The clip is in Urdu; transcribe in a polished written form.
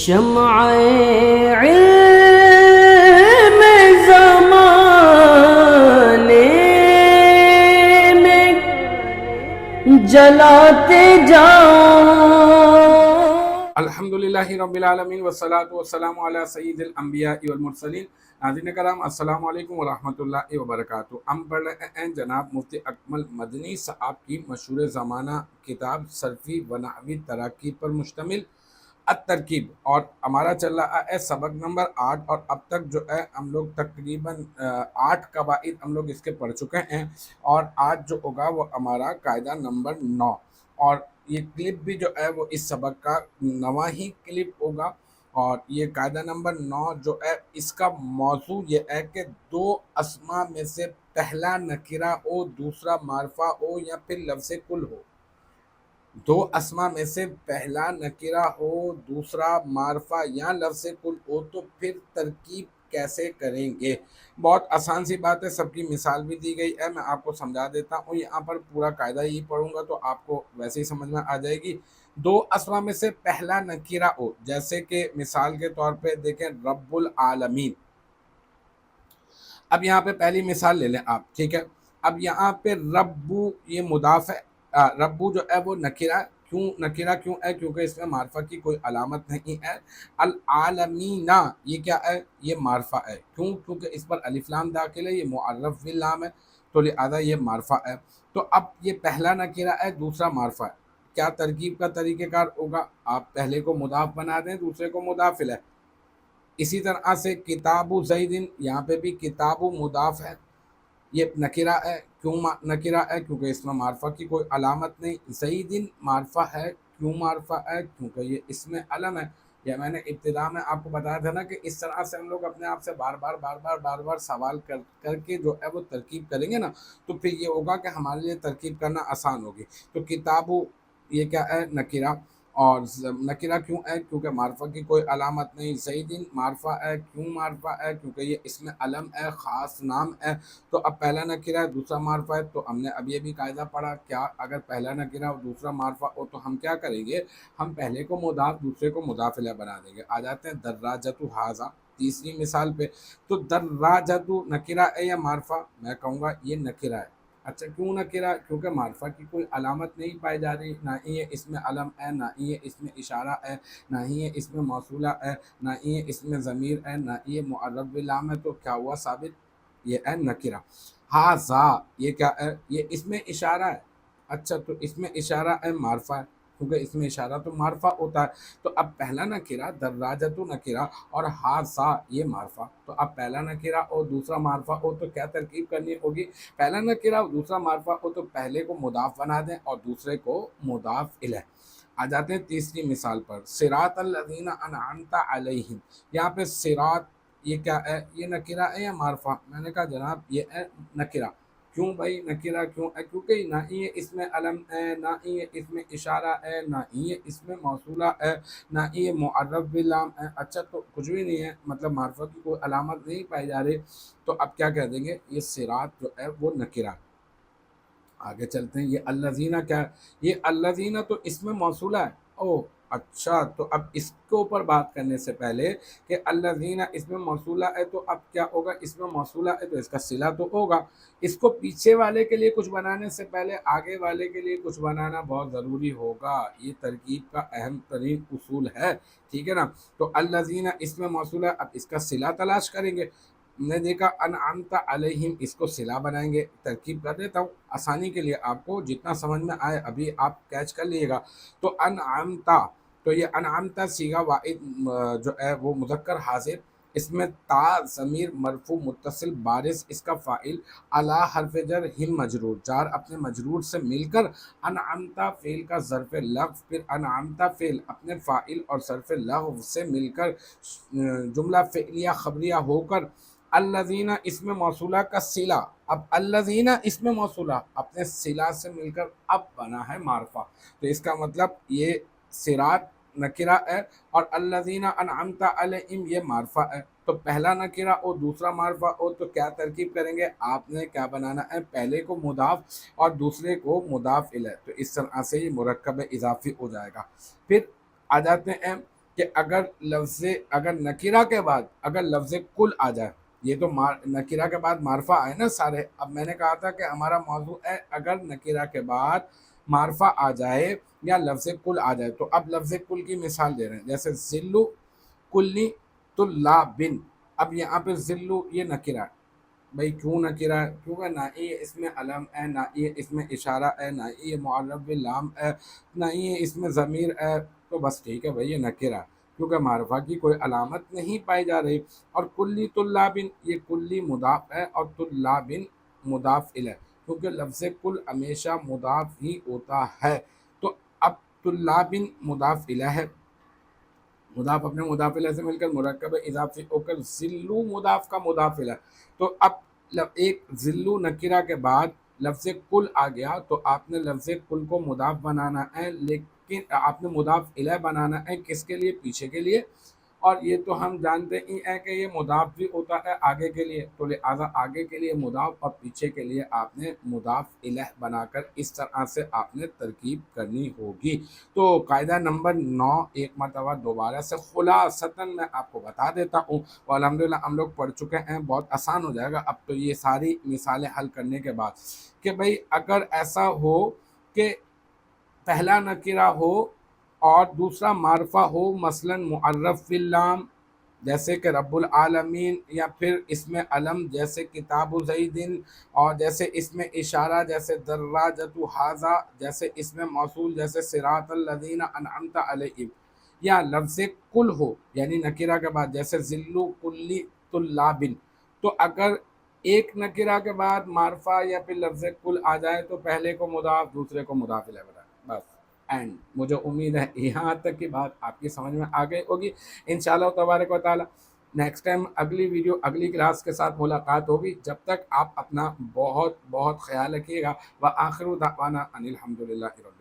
شمع علم زمانے میں جلاتے جاؤ۔ الحمدللہ رب العالمین والصلاة والسلام علی سید الانبیاء والمرسلین۔ ناظرین کرام السلام علیکم ورحمۃ اللہ وبرکاتہ۔ ہم پڑھ رہے ہیں جناب مفتی اکمل مدنی صاحب کی مشہور زمانہ کتاب صرفی و نحوی تراکیب پر مشتمل الترکیب، اور ہمارا چل رہا ہے سبق نمبر 8، اور اب تک جو ہے ہم لوگ تقریباً 8 قواعد ہم لوگ اس کے پڑھ چکے ہیں، اور آج جو ہوگا وہ ہمارا قاعدہ نمبر 9، اور یہ کلپ بھی جو ہے وہ اس سبق کا 9واں ہی کلپ ہوگا۔ اور یہ قاعدہ نمبر 9 جو ہے اس کا موضوع یہ ہے کہ دو اسما میں سے پہلا نکرہ ہو دوسرا معرفہ ہو یا پھر لفظ کل ہو۔ دو اسما میں سے پہلا نکرہ ہو دوسرا معرفہ یا لفظ کل ہو تو پھر ترکیب کیسے کریں گے؟ بہت آسان سی بات ہے، سب کی مثال بھی دی گئی ہے، میں آپ کو سمجھا دیتا ہوں۔ یہاں پر پورا قاعدہ ہی پڑھوں گا تو آپ کو ویسے ہی سمجھ میں آ جائے گی۔ دو اسما میں سے پہلا نکرہ ہو، جیسے کہ مثال کے طور پہ دیکھیں رب العالمین۔ اب یہاں پہ پہلی مثال لے لیں آپ، ٹھیک ہے؟ اب یہاں پہ ربو یہ مضاف ہے، ربو جو ہے وہ نکرہ کیوں ہے؟ کیونکہ اس میں معرفہ کی کوئی علامت نہیں ہے۔ العالمین یہ کیا ہے؟ یہ معرفہ ہے۔ کیوں؟ کیونکہ اس پر الف لام داخل ہے، یہ معرف باللام ہے، تو لہذا یہ معرفہ ہے۔ تو اب یہ پہلا نکرہ ہے دوسرا معرفہ ہے، کیا ترکیب کا طریقہ کار ہوگا؟ آپ پہلے کو مضاف بنا دیں دوسرے کو مضاف الیہ۔ اسی طرح سے کتاب زیدن، یہاں پہ بھی کتاب مضاف ہے، یہ نکرہ ہے۔ کیوں نکرہ ہے؟ کیونکہ اس میں معرفہ کی کوئی علامت نہیں۔ زیدن معرفہ ہے، کیوں معرفہ ہے؟ کیونکہ یہ اسم علم ہے۔ یہ میں نے ابتدا میں آپ کو بتایا تھا نا کہ اس طرح سے ہم لوگ اپنے آپ سے بار بار سوال کر کے جو ہے وہ ترکیب کریں گے نا، تو پھر یہ ہوگا کہ ہمارے لیے ترکیب کرنا آسان ہوگی۔ تو کتاب یہ کیا ہے؟ نکرہ، اور نکرہ کیوں ہے؟ کیونکہ معرفہ کی کوئی علامت نہیں۔ زیدن معرفہ ہے، کیوں معرفہ ہے؟ کیونکہ یہ اسم علم ہے، خاص نام ہے۔ تو اب پہلا نکرہ ہے دوسرا معرفہ ہے، تو ہم نے اب یہ بھی قاعدہ پڑھا، کیا اگر پہلا نکرہ اور دوسرا معرفہ ہو تو ہم کیا کریں گے؟ ہم پہلے کو مضاف دوسرے کو مضاف الیہ بنا دیں گے۔ آ جاتے ہیں دراجۃ ھذا تیسری مثال پہ۔ تو دراجۃ نکرہ ہے یا معرفہ؟ میں کہوں گا یہ نکرہ ہے۔ اچھا کیوں نکرہ؟ کیونکہ معرفہ کی کوئی علامت نہیں پائی جا رہی، نہ ہی یہ اسم علم ہے، نہ ہی یہ اسم اشارہ ہے، نہ ہی یہ اسم موصولہ ہے، نہ ہی یہ اسم ضمیر ہے، نہ ہی یہ معرف باللام ہے، تو کیا ہوا ثابت؟ یہ ہے نکرہ۔ ھذا یہ کیا ہے؟ یہ اسم اشارہ ہے۔ اچھا تو اسم اشارہ ہے معرفہ ہے، کیونکہ اسم اشارہ تو معرفہ ہوتا ہے۔ تو اب پہلا نکرہ دراجۃ نکرہ اور ھذا یہ معرفہ، تو اب پہلا نکرہ اور دوسرا معرفہ ہو تو کیا ترکیب کرنی ہوگی؟ پہلا نکرہ اور دوسرا معرفہ ہو تو پہلے کو مضاف بنا دیں اور دوسرے کو مضاف الیہ۔ آ جاتے ہیں تیسری مثال پر، صراط الذین انعمت علیہم۔ یہاں پہ صراط یہ کیا ہے؟ یہ نکرہ ہے یا معرفہ؟ میں نے کہا جناب یہ ہے نکرہ۔ کیوں بھائی نکرہ کیوں ہے؟ کیونکہ نہ ہی یہ اسم علم ہے، نہ ہی یہ اسم اشارہ ہے، نہ ہی یہ اسم موصولہ ہے، نہ ہی یہ معرف باللام ہے۔ اچھا تو کچھ بھی نہیں ہے، مطلب معرفہ کی کوئی علامت نہیں پائی جا رہی، تو اب کیا کہہ دیں گے؟ یہ صراط جو ہے وہ نکرہ۔ آگے چلتے ہیں، یہ الذین کیا ہے؟ یہ الذین تو اسم موصولہ ہے۔ او اچھا، تو اب اس کے اوپر بات کرنے سے پہلے کہ الذین اسم موصولہ ہے تو اب کیا ہوگا؟ اسم موصولہ ہے تو اس کا صلہ تو ہوگا۔ اس کو پیچھے والے کے لیے کچھ بنانے سے پہلے آگے والے کے لیے کچھ بنانا بہت ضروری ہوگا، یہ ترکیب کا اہم ترین اصول ہے، ٹھیک ہے نا؟ تو الذین اسم موصولہ، اب اس کا صلہ تلاش کریں گے۔ ہم نے دیکھا انعمت علیہم، اس کو صلہ بنائیں گے۔ ترکیب کر دیتا ہوں آسانی کے لیے، آپ کو جتنا سمجھ میں آئے ابھی آپ کیچ کر لیے گا۔ تو انعمت، تو یہ انعمت صیغہ واحد جو ہے وہ مذکر حاضر، اس میں تا ضمیر مرفوع متصل بارز اس کا فاعل، علی حرف جر ہم مجرور، جار اپنے مجرور سے مل کر، انعمت فعل کا ظرف لغو، پھر انعمت فعل اپنے فاعل اور ظرف لغو سے مل کر جملہ فعلیہ خبریہ ہو کر، الذین اسم موصولہ کا صلہ، اب الذین اسم موصولہ اپنے صلہ سے مل کر اب بنا ہے معرفہ، تو اس کا مطلب یہ صراط نکرہ ہے اور الذین انعمت علیہم یہ معرفہ ہے۔ تو پہلا نکرہ اور دوسرا معرفہ ہو تو کیا ترکیب کریں گے؟ آپ نے کیا بنانا ہے؟ پہلے کو مضاف اور دوسرے کو مضاف الیہ، تو اس طرح سے یہ مرکب اضافی ہو جائے گا۔ پھر آ جاتے ہیں کہ اگر نکرہ کے بعد اگر لفظ کل آ جائے، یہ تو نکرہ کے بعد معرفہ آئے نا سارے. اب میں نے کہا تھا کہ ہمارا موضوع ہے اگر نکرہ کے بعد معرفہ آ جائے یا لفظ کل آ جائے. تو اب لفظ کل کی مثال دے رہے ہیں، جیسے ذلو کلی طلابن. اب یہاں پہ ذلو یہ نکرہ ہے. بھائی کیوں نکرہ ہے؟ کیونکہ نہ ہی یہ اس میں علم ہے، نہ ہی یہ اس میں اشارہ ہے، نہ ہی یہ معرف باللام ہے، نہ ہی یہ اس میں ضمیر ہے. تو بس ٹھیک ہے بھائی، یہ نکرہ ہے کیونکہ معرفہ کی کوئی علامت نہیں پائی جا رہی. اور کلی طلابن، یہ کلی مضاف ہے اور طلابن مضاف الیہ، کیونکہ لفظ کل ہمیشہ مضاف ہی ہوتا ہے. تو اب طلابن مضاف الیہ ہے، مضاف اپنے مضاف الیہ سے مل کر مرکب اضافی ہو کر ذلو مضاف کا مضاف الیہ. تو اب ایک ذلو نکرہ کے بعد لفظ کل آ گیا تو آپ نے لفظ کل کو مضاف بنانا ہے، لیکن آپ نے مضاف الیہ بنانا ہے کس کے لیے؟ پیچھے کے لیے. اور یہ تو ہم جانتے ہی ہیں کہ یہ مضاف بھی ہوتا ہے آگے کے لیے، تو لہٰذا آگے کے لیے مضاف اور پیچھے کے لیے آپ نے مضاف الیہ بنا کر اس طرح سے آپ نے ترکیب کرنی ہوگی. تو قاعدہ نمبر 9 ایک مرتبہ دوبارہ سے خلاصتاً میں آپ کو بتا دیتا ہوں، اور الحمدللہ ہم لوگ پڑھ چکے ہیں، بہت آسان ہو جائے گا اب تو یہ ساری مثالیں حل کرنے کے بعد. کہ بھئی اگر ایسا ہو کہ پہلا نکرہ ہو اور دوسرا معرفہ ہو، مثلا معرف باللام جیسے کہ رب العالمین، یا پھر اس میں علم جیسے کتاب زیدن، اور جیسے اس میں اشارہ جیسے دراجۃ ھذا، جیسے اس میں موصول جیسے صراط الذین انعمت علیہم، یا لفظ کل ہو یعنی نکرہ کے بعد جیسے ذلو کلی طلابن. تو اگر ایک نکرہ کے بعد معرفہ یا پھر لفظ کل آ جائے تو پہلے کو مضاف دوسرے کو مضاف الیہ بنائیں بس. اینڈ مجھے امید ہے یہاں تک کی بات آپ کی سمجھ میں آ گئی ہوگی انشاءاللہ تبارک و تعالی. نیکسٹ ٹائم اگلی ویڈیو اگلی کلاس کے ساتھ ملاقات ہوگی. جب تک آپ اپنا بہت بہت خیال رکھیے گا. وآخر دعوانا ان الحمدللہ رب